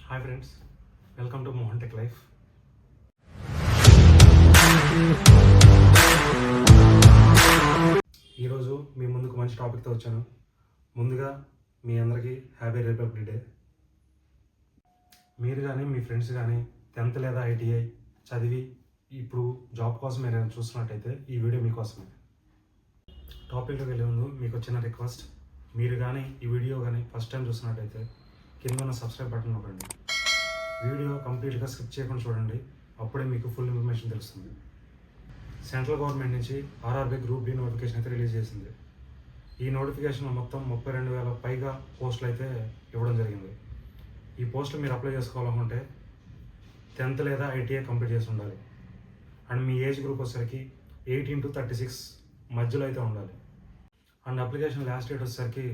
Hi friends, welcome to Mohan tech life. ఈరోజు మీ ముందుకు మంచి టాపిక్తో వచ్చాను. ముందుగా మీ అందరికీ హ్యాపీ రిపబ్లిక్ డే. మీరు కానీ మీ ఫ్రెండ్స్ కానీ 10th లేదా ITI చదివి ఇప్పుడు జాబ్ కోసం మీరు చూస్తున్నట్టయితే ఈ వీడియో మీకోసమే. టాపిక్లోకి వెళ్ళే ముందు మీకు వచ్చిన రిక్వెస్ట్, మీరు కానీ ఈ వీడియో కానీ ఫస్ట్ టైం చూస్తున్నట్టయితే కింద ఉన్న సబ్స్క్రైబ్ బటన్ నొక్కండి. వీడియో కంప్లీట్గా స్కిప్ చేయకుండా చూడండి, అప్పుడే మీకు ఫుల్ ఇన్ఫర్మేషన్ తెలుస్తుంది. సెంట్రల్ గవర్నమెంట్ నుంచి RRB గ్రూప్ D నోటిఫికేషన్ అయితే రిలీజ్ చేసింది. ఈ నోటిఫికేషన్ మొత్తం 32,000 పైగా పోస్టులు అయితే ఇవ్వడం జరిగింది. ఈ పోస్టులు మీరు అప్లై చేసుకోవాలనుకుంటే 10th లేదా ITI కంప్లీట్ చేసి ఉండాలి. అండ్ మీ ఏజ్ గ్రూప్ వచ్చేసరికి 18 to 36 మధ్యలో అయితే ఉండాలి. అండ్ అప్లికేషన్ లాస్ట్ డేట్ వచ్చేసరికి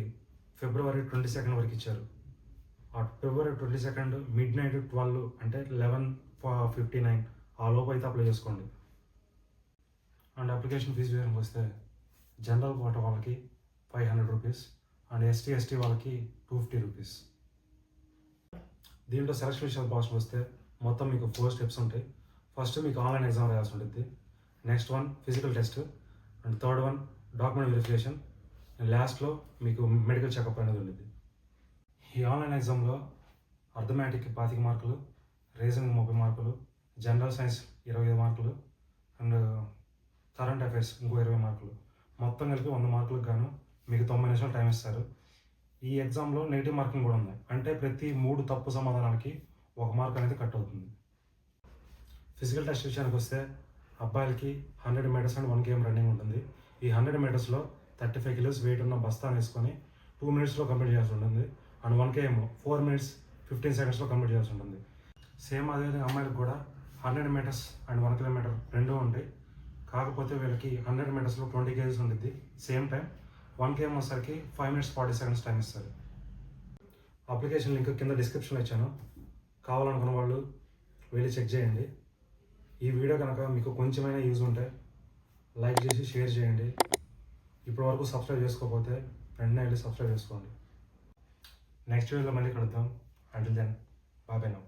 February 22 వరకు ఇచ్చారు. ఆ February 22 midnight 12 అంటే 11:59 ఆ లోపు అయితే అప్లై చేసుకోండి. అండ్ అప్లికేషన్ ఫీజు విషయానికి వస్తే జనరల్ కోటా వాళ్ళకి 500 రూపీస్ అండ్ ST వాళ్ళకి 250 రూపీస్. దీంట్లో సెలక్షన్ విషయాలు భాషలు వస్తే మొత్తం మీకు 4 స్టెప్స్ ఉంటాయి. ఫస్ట్ మీకు ఆన్లైన్ ఎగ్జామ్ రాయాల్సి ఉంటుంది. Next one physical test and third one document verification and లాస్ట్లో మీకు మెడికల్ చెకప్ అనేది ఉంటుంది. ఈ ఆన్లైన్ ఎగ్జామ్లో అర్థమెటిక్ 25 మార్కులు, రీజనింగ్ 30 మార్కులు, జనరల్ సైన్స్ 25 మార్కులు అండ్ కరెంట్ అఫైర్స్ ఇంకో 20 మార్కులు, మొత్తం కలిపి 100 మార్కులకు గాను మీకు 90 నిమిషాలు టైం ఇస్తారు. ఈ ఎగ్జామ్లో నెగిటివ్ మార్కింగ్ కూడా ఉంది, అంటే ప్రతి 3 తప్పు సమాధానాలకి 1 మార్క్ అనేది కట్ అవుతుంది. ఫిజికల్ టెస్ట్ విషయానికి వస్తే అబ్బాయిలకి 100 మీటర్స్ అండ్ 1 km రన్నింగ్ ఉంటుంది. ఈ 100 మీటర్స్లో 35 కిలోస్ వెయిట్ ఉన్న బస్తాను వేసుకొని 2 minutesలో కంప్లీట్ చేయాల్సి ఉంటుంది. అండ్ 1 km 4 minutes 15 secondsలో కంప్లీట్ చేయాల్సి ఉంటుంది. సేమ్ అదేవిధంగా అమ్మాయిలకు కూడా 100 మీటర్స్ అండ్ 1 kilometer రెండూ ఉంటాయి. కాకపోతే వీళ్ళకి 100 మీటర్స్లో 20 kgs ఉంటుంది. సేమ్ టైం 1 km వచ్చేసరికి 5 minutes 40 seconds టైం ఇస్తారు. అప్లికేషన్ లింక్ కింద డిస్క్రిప్షన్లో ఇచ్చాను, కావాలనుకున్న వాళ్ళు వెళ్ళి చెక్ చేయండి. ఈ వీడియో కనుక మీకు కొంచెమైనా యూజ్ ఉంటే లైక్ చేసి షేర్ చేయండి. ఇప్పటి వరకు సబ్స్క్రైబ్ చేసుకోకపోతే వెంటనే వెళ్ళి సబ్స్క్రైబ్ చేసుకోండి. నెక్స్ట్ వీడియోలో మళ్ళీ కలుద్దాం. Until then, bye now.